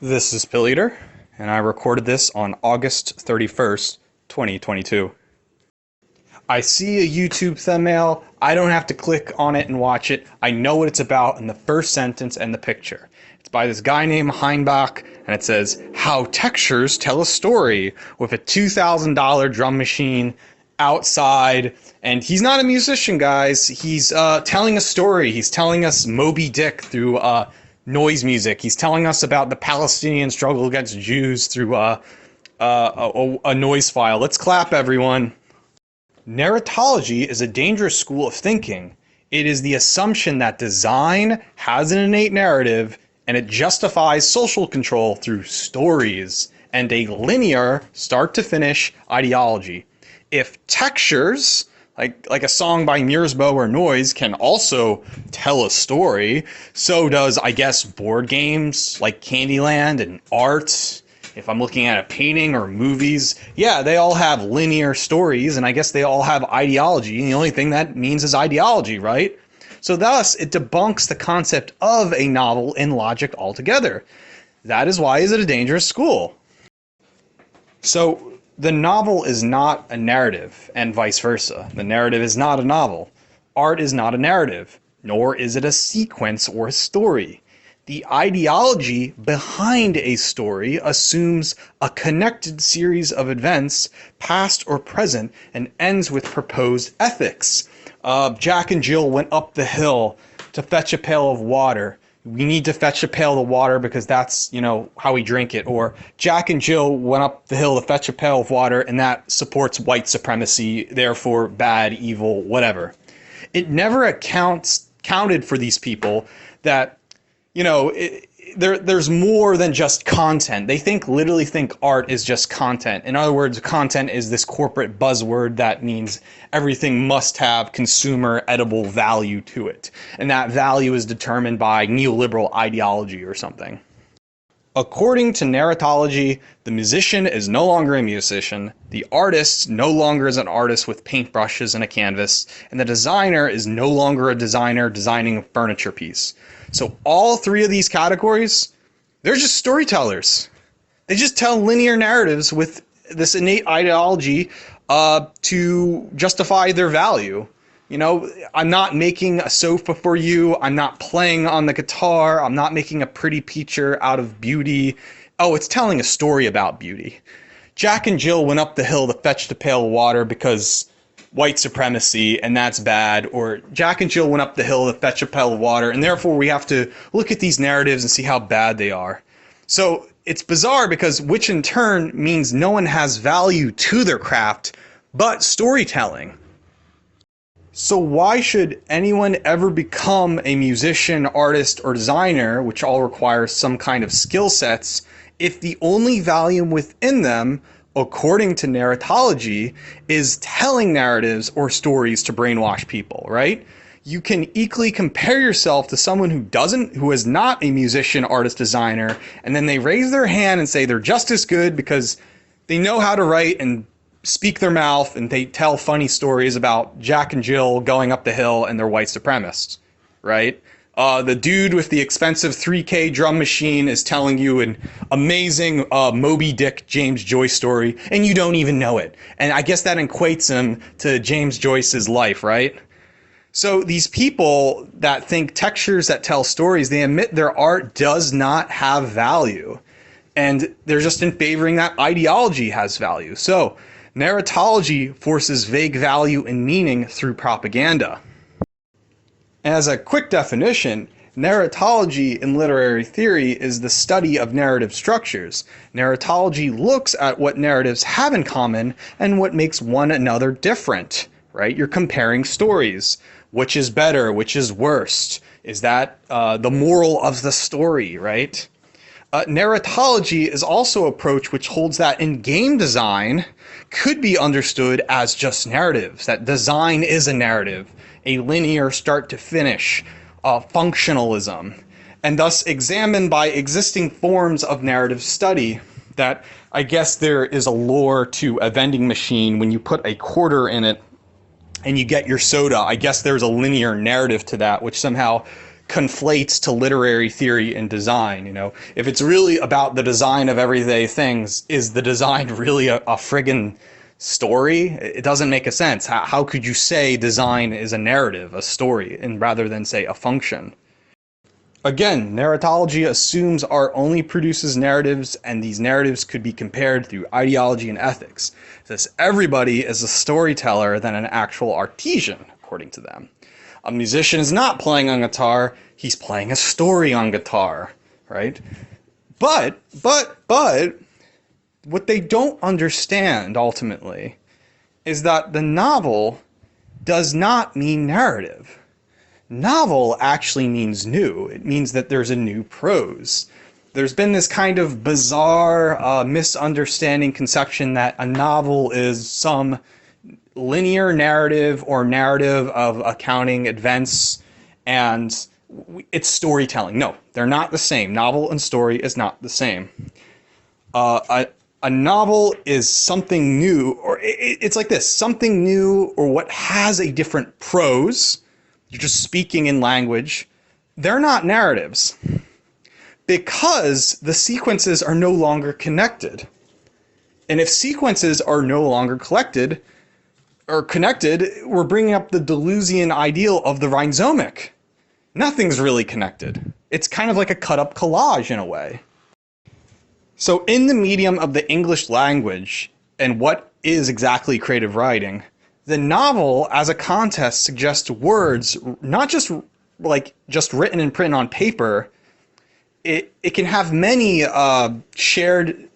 This is Pill Eater, and I recorded this on August 31st, 2022. I see a YouTube thumbnail. I don't have to click on it and watch it. I know what it's about in the first sentence and the picture. It's by this guy named Hainbach, and it says, "How Textures Tell a Story," with a $2,000 drum machine outside. And he's not a musician, guys. He's telling a story. He's telling us Moby Dick through noise music. He's telling us about the Palestinian struggle against Jews through a noise file. Let's clap, everyone. Narratology is a dangerous school of thinking. It is the assumption that design has an innate narrative and it justifies social control through stories and a linear, start-to-finish ideology. If textures, like a song by Mearsbow or Noise, can also tell a story, so does, I guess, board games like Candyland and art. If I'm looking at a painting or movies, yeah, they all have linear stories, and I guess they all have ideology, and the only thing that means is ideology, right? So thus, it debunks the concept of a novel in logic altogether. That is why is it a dangerous school. So the novel is not a narrative, and vice versa. The narrative is not a novel. Art is not a narrative, nor is it a sequence or a story. The ideology behind a story assumes a connected series of events, past or present, and ends with proposed ethics. Jack and Jill went up the hill to fetch a pail of water. We need to fetch a pail of water because that's, how we drink it. Or Jack and Jill went up the hill to fetch a pail of water, and that supports white supremacy, therefore bad, evil, whatever. It never counted for these people that, there's more than just content. They literally think art is just content. In other words, content is this corporate buzzword that means everything must have consumer edible value to it. And that value is determined by neoliberal ideology or something. According to Narratology, the musician is no longer a musician, the artist no longer is an artist with paintbrushes and a canvas, and the designer is no longer a designer designing a furniture piece. So all three of these categories, they're just storytellers. They just tell linear narratives with this innate ideology to justify their value. I'm not making a sofa for you. I'm not playing on the guitar. I'm not making a pretty picture out of beauty. Oh, it's telling a story about beauty. Jack and Jill went up the hill to fetch the pail of water because white supremacy, and that's bad. Or Jack and Jill went up the hill to fetch a pail of water, and therefore we have to look at these narratives and see how bad they are. So it's bizarre because which in turn means no one has value to their craft but storytelling. So why should anyone ever become a musician, artist, or designer, which all requires some kind of skill sets, if the only value within them, according to Narratology, is telling narratives or stories to brainwash people, right? You can equally compare yourself to someone who is not a musician, artist, designer, and then they raise their hand and say they're just as good because they know how to write and speak their mouth, and they tell funny stories about Jack and Jill going up the hill and they're white supremacists, right? The dude with the expensive 3K drum machine is telling you an amazing Moby Dick James Joyce story, and you don't even know it. And I guess that equates him to James Joyce's life, right? So these people that think textures that tell stories, they admit their art does not have value. And they're just in favoring that ideology has value. So Narratology forces vague value and meaning through propaganda. As a quick definition, narratology in literary theory is the study of narrative structures. Narratology looks at what narratives have in common and what makes one another different, right? You're comparing stories. Which is better? Which is worse? Is that the moral of the story, right? Narratology is also an approach which holds that in game design could be understood as just narratives, that design is a narrative, a linear start to finish, functionalism, and thus examined by existing forms of narrative study. That I guess there is a lore to a vending machine when you put a quarter in it and you get your soda. I guess there's a linear narrative to that which somehow conflates to literary theory and design. You know, if it's really about the design of everyday things, is the design really a friggin' story? It doesn't make a sense. How could you say design is a narrative, a story, and rather than say a function? Again, narratology assumes art only produces narratives, and these narratives could be compared through ideology and ethics. Thus, everybody is a storyteller than an actual artisan, according to them. A musician is not playing on guitar, he's playing a story on guitar, right? But, what they don't understand, ultimately, is that the novel does not mean narrative. Novel actually means new. It means that there's a new prose. There's been this kind of bizarre misunderstanding conception that a novel is some linear narrative or narrative of accounting events, and it's storytelling. No, they're not the same. Novel and story is not the same. A novel is something new, or it's like this, something new, or what has a different prose. You're just speaking in language. They're not narratives because the sequences are no longer connected. And if sequences are no longer connected, we're bringing up the Deleuzian ideal of the rhizomic. Nothing's really connected. It's kind of like a cut-up collage in a way. So in the medium of the English language, and what is exactly creative writing, the novel as a contest suggests words, not just written in print on paper. It can have many shared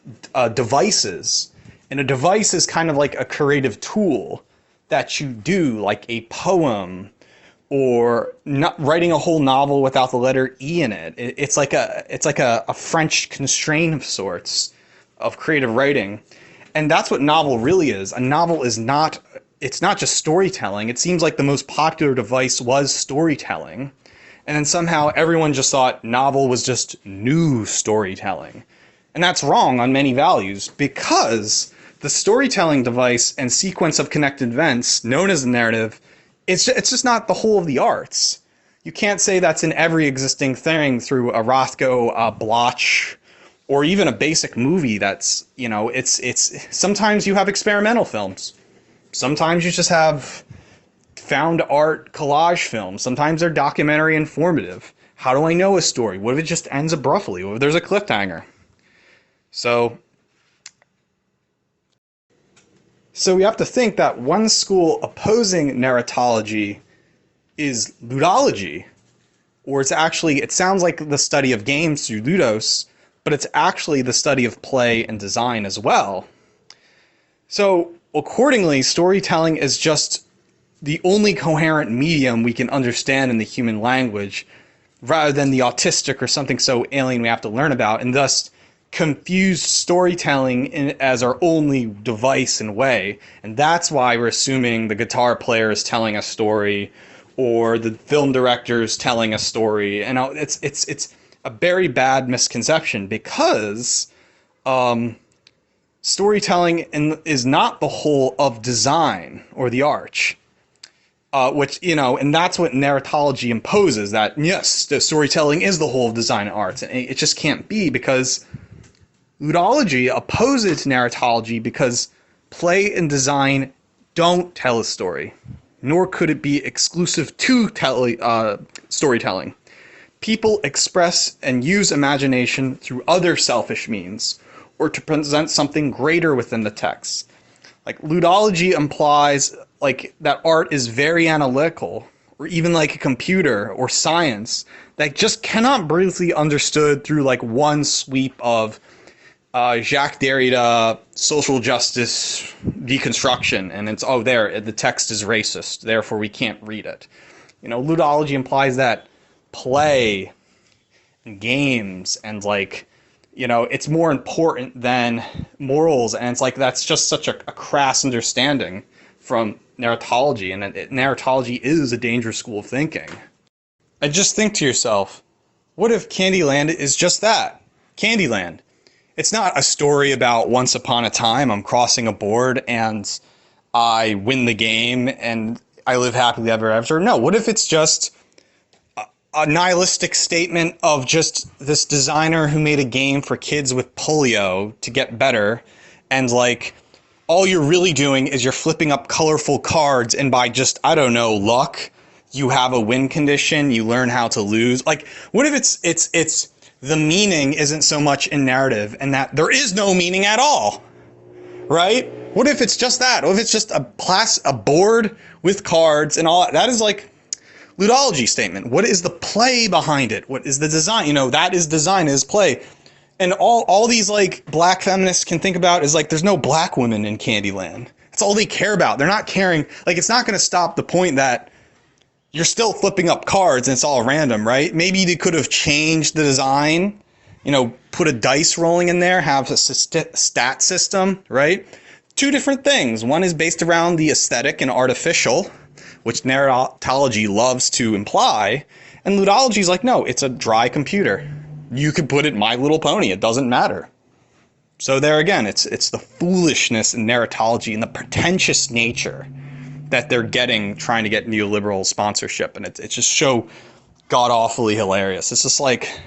devices, and a device is kind of like a creative tool that you do, like a poem, or not writing a whole novel without the letter E in it. It's like a French constraint of sorts of creative writing. And that's what novel really is. A novel is not, it's not just storytelling. It seems like the most popular device was storytelling. And then somehow everyone just thought novel was just new storytelling. And that's wrong on many values, because the storytelling device and sequence of connected events, known as the narrative, it's just not the whole of the arts. You can't say that's in every existing thing through a Rothko Bloch, or even a basic movie. That's, you know, it's sometimes you have experimental films. Sometimes you just have found art collage films. Sometimes they're documentary informative. How do I know a story? What if it just ends abruptly? What if there's a cliffhanger? So we have to think that one school opposing narratology is ludology, or it sounds like the study of games through ludos, but it's actually the study of play and design as well. So accordingly, storytelling is just the only coherent medium we can understand in the human language, rather than the autistic or something so alien we have to learn about, and thus confuse storytelling as our only device and way. And that's why we're assuming the guitar player is telling a story, or the film director is telling a story. And it's a very bad misconception, because storytelling is not the whole of design or the arch. Which, you know, and that's what narratology imposes, that yes, the storytelling is the whole of design and arts. And it just can't be, because ludology opposes narratology, because play and design don't tell a story, nor could it be exclusive to storytelling. People express and use imagination through other selfish means, or to present something greater within the text. Like, ludology implies like that art is very analytical, or even like a computer or science, that just cannot briefly understood through like one sweep of Jacques Derrida social justice deconstruction, and it's, oh, there, the text is racist, therefore we can't read it. You know, ludology implies that play and games and, like, you know, it's more important than morals, and it's like that's just such a crass understanding from narratology, and narratology is a dangerous school of thinking. And just think to yourself, what if Candyland is just that? Candyland. It's not a story about once upon a time I'm crossing a board and I win the game and I live happily ever after. No, what if it's just a nihilistic statement of just this designer who made a game for kids with polio to get better, and like all you're really doing is you're flipping up colorful cards, and by just, I don't know, luck, you have a win condition, you learn how to lose. Like, what if it's the meaning isn't so much in narrative and that there is no meaning at all, right? What if it's just that? What if it's just a board with cards and all that? That is like ludology statement. What is the play behind it? What is the design? You know, that is design, is play. And all these like black feminists can think about is like, there's no black women in Candyland. That's all they care about. They're not caring. Like, it's not going to stop the point that you're still flipping up cards and it's all random, right? Maybe they could have changed the design, you know, put a dice rolling in there, have a stat system, right? Two different things. One is based around the aesthetic and artificial, which narratology loves to imply. And ludology is like, no, it's a dry computer. You could put it My Little Pony. It doesn't matter. So there again, it's the foolishness in narratology and the pretentious nature that they're getting, trying to get neoliberal sponsorship. And it's just so god-awfully hilarious. It's just like,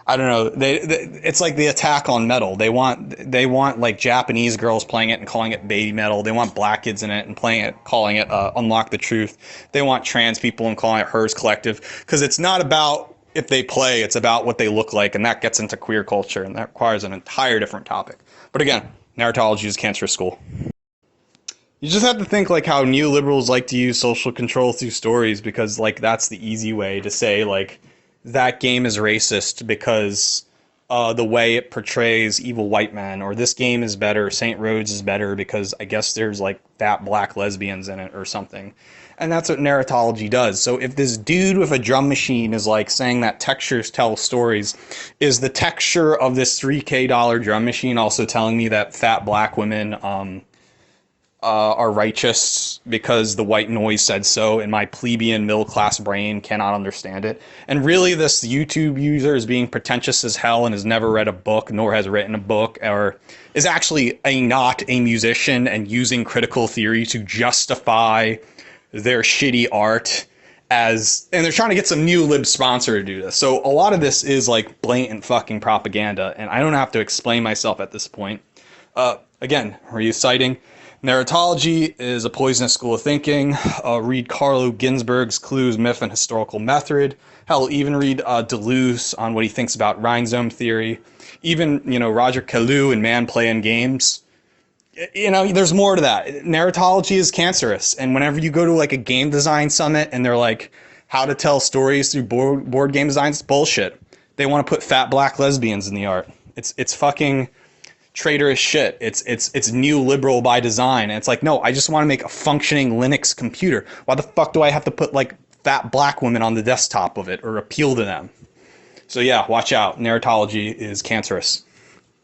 I don't know. It's like the attack on metal. They want like Japanese girls playing it and calling it baby metal. They want black kids in it and playing it, calling it Unlock the Truth. They want trans people and calling it Hers Collective. Because it's not about if they play, it's about what they look like, and that gets into queer culture, and that requires an entire different topic. But again, narratology is cancerous school. You just have to think like how neoliberals like to use social control through stories, because like that's the easy way to say like that game is racist because the way it portrays evil white men, or this game is better, Saint Rhodes is better because I guess there's like fat black lesbians in it or something. And that's what narratology does. So if this dude with a drum machine is like saying that textures tell stories, is the texture of this $3K drum machine also telling me that fat black women are righteous because the white noise said so, and my plebeian middle-class brain cannot understand it? And really, this YouTube user is being pretentious as hell and has never read a book, nor has written a book, or is actually not a musician and using critical theory to justify their shitty art and they're trying to get some new lib sponsor to do this. So a lot of this is like blatant fucking propaganda, and I don't have to explain myself at this point. Again, reciting, narratology is a poisonous school of thinking. Read Carlo Ginzburg's Clues, Myth, and Historical Method. Hell, even read Deleuze on what he thinks about rhizome theory. Even, you know, Roger Caillou and Man Playing Games. You know, there's more to that. Narratology is cancerous, and whenever you go to like a game design summit and they're like, how to tell stories through board game design, it's bullshit. They want to put fat black lesbians in the art. It's fucking traitorous shit. It's neoliberal by design. And it's like, no, I just want to make a functioning Linux computer. Why the fuck do I have to put like fat black women on the desktop of it or appeal to them? So yeah, watch out. Narratology is cancerous.